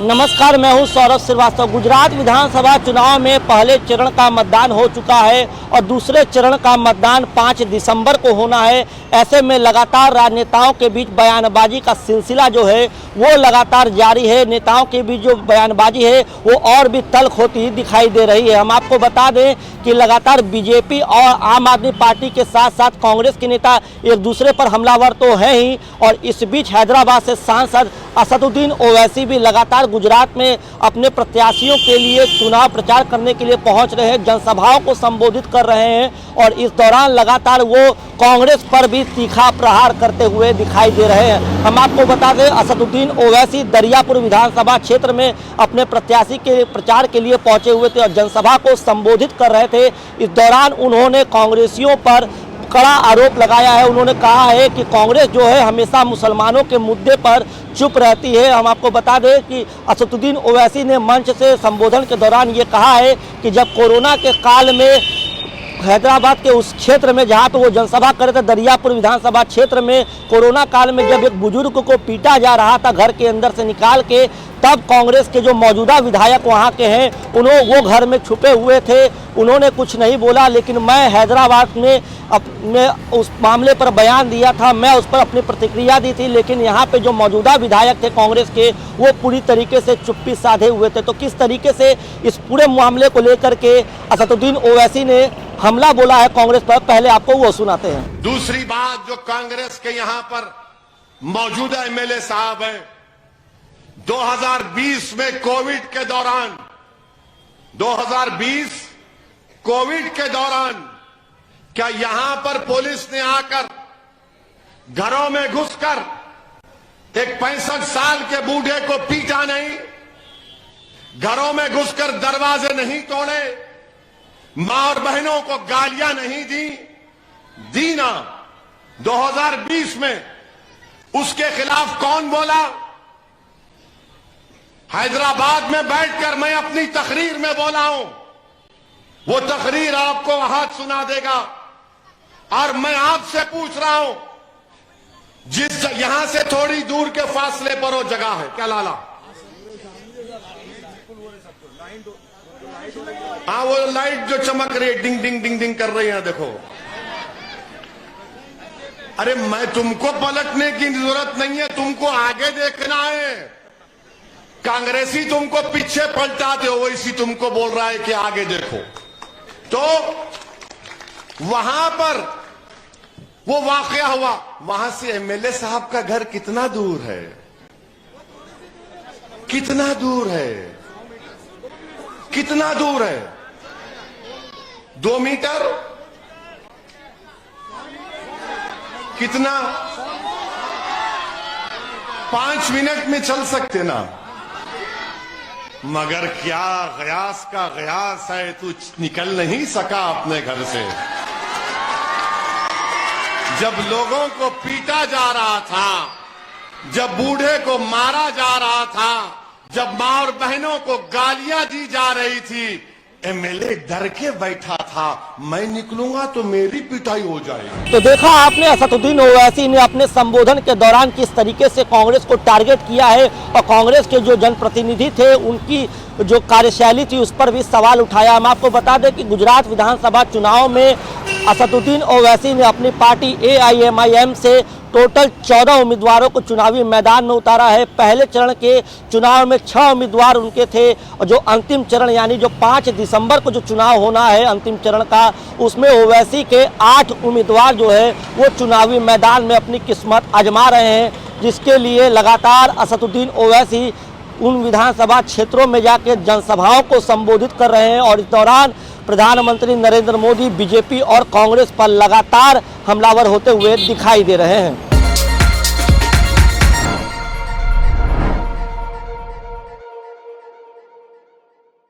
नमस्कार, मैं हूं सौरभ श्रीवास्तव। गुजरात विधानसभा चुनाव में पहले चरण का मतदान हो चुका है और दूसरे चरण का मतदान 5 दिसंबर को होना है। ऐसे में लगातार राजनेताओं के बीच बयानबाजी का सिलसिला जो है वो लगातार जारी है। नेताओं के बीच जो बयानबाजी है वो और भी तल्ख होती ही दिखाई दे रही है। हम आपको बता दें कि लगातार बीजेपी और आम आदमी पार्टी के साथ साथ कांग्रेस के नेता एक दूसरे पर हमलावर तो हैं ही, और इस बीच हैदराबाद से सांसद असदुद्दीन ओवैसी भी लगातार गुजरात में अपने प्रत्याशियों के लिए चुनाव प्रचार करने के लिए पहुंच रहे हैं, जनसभाओं को संबोधित कर रहे हैं और इस दौरान लगातार वो कांग्रेस पर भी तीखा प्रहार करते हुए दिखाई दे रहे हैं। हम आपको बता दें, असदुद्दीन ओवैसी दरियापुर विधानसभा क्षेत्र में अपने प्रत्याशी के प्रचार के लिए पहुंचे हुए थे और जनसभा को संबोधित कर रहे थे। इस दौरान उन्होंने कांग्रेसियों पर कड़ा आरोप लगाया है। उन्होंने कहा है कि कांग्रेस जो है हमेशा मुसलमानों के मुद्दे पर चुप रहती है। हम आपको बता दें कि असदुद्दीन ओवैसी ने मंच से संबोधन के दौरान ये कहा है कि जब कोरोना के काल में हैदराबाद के उस क्षेत्र में जहां पे वो जनसभा कर रहे थे, दरियापुर विधानसभा क्षेत्र में, कोरोना काल में जब एक बुजुर्ग को पीटा जा रहा था घर के अंदर से निकाल के, तब कांग्रेस के जो मौजूदा विधायक वहां के हैं वो घर में छुपे हुए थे। उन्होंने कुछ नहीं बोला, लेकिन मैं हैदराबाद में अपने उस मामले पर बयान दिया था, मैं उस पर अपनी प्रतिक्रिया दी थी, लेकिन यहाँ पे जो मौजूदा विधायक थे कांग्रेस के वो पूरी तरीके से चुप्पी साधे हुए थे। तो किस तरीके से इस पूरे मामले को लेकर के असदुद्दीन ओवैसी ने हमला बोला है कांग्रेस पर, पहले आपको वो सुनाते हैं। दूसरी बात, जो कांग्रेस के यहाँ पर मौजूदा एमएलए साहब हैं, 2020 में कोविड के दौरान 2020 कोविड के दौरान क्या यहां पर पुलिस ने आकर घरों में घुसकर एक 65 साल के बूढ़े को पीटा नहीं, घरों में घुसकर दरवाजे नहीं तोड़े, मां और बहनों को गालियां नहीं दी ना? 2020 में उसके खिलाफ कौन बोला? हैदराबाद में बैठकर मैं अपनी तकरीर में बोला हूं, वो तकरीर आपको हाथ सुना देगा। और मैं आपसे पूछ रहा हूं, जिस यहां से थोड़ी दूर के फासले पर वो जगह है, क्या लाला? हाँ, वो लाइट जो चमक रही है, डिंग डिंग डिंग डिंग कर रही है, देखो। अरे मैं तुमको पलटने की जरूरत नहीं है, तुमको आगे देखना है। कांग्रेसी तुमको पीछे पलटाते हो, वैसी तुमको बोल रहा है कि आगे देखो। तो वहां पर वो वाकया हुआ, वहां से एमएलए साहब का घर कितना दूर है? कितना दूर है? कितना दूर है? 2 मीटर? कितना? 5 मिनट में चल सकते ना? मगर क्या गयास का गयास है, तू निकल नहीं सका अपने घर से। जब लोगों को पीटा जा रहा था, जब बूढ़े को मारा जा रहा था, जब मां और बहनों को गालियां दी जा रही थी, एमएलए डर के बैठा था, मैं निकलूंगा तो मेरी पिटाई हो जाएगी। तो देखा आपने, असदुद्दीन ओवैसी ने अपने संबोधन के दौरान किस तरीके से कांग्रेस को टारगेट किया है और कांग्रेस के जो जनप्रतिनिधि थे उनकी जो कार्यशैली थी उस पर भी सवाल उठाया। हम आपको बता दें कि गुजरात विधानसभा चुनाव में असदुद्दीन ओवैसी ने अपनी पार्टी AIMIM से टोटल 14 उम्मीदवारों को चुनावी मैदान में उतारा है। पहले चरण के चुनाव में 6 उम्मीदवार उनके थे और जो अंतिम चरण यानी जो 5 दिसंबर को जो चुनाव होना है अंतिम चरण का, उसमें ओवैसी के 8 उम्मीदवार जो है वो चुनावी मैदान में अपनी किस्मत आजमा रहे हैं, जिसके लिए लगातार असदुद्दीन ओवैसी उन विधानसभा क्षेत्रों में जाकर जनसभाओं को संबोधित कर रहे हैं और इस दौरान प्रधानमंत्री नरेंद्र मोदी बीजेपी और कांग्रेस पर लगातार हमलावर होते हुए दिखाई दे रहे हैं।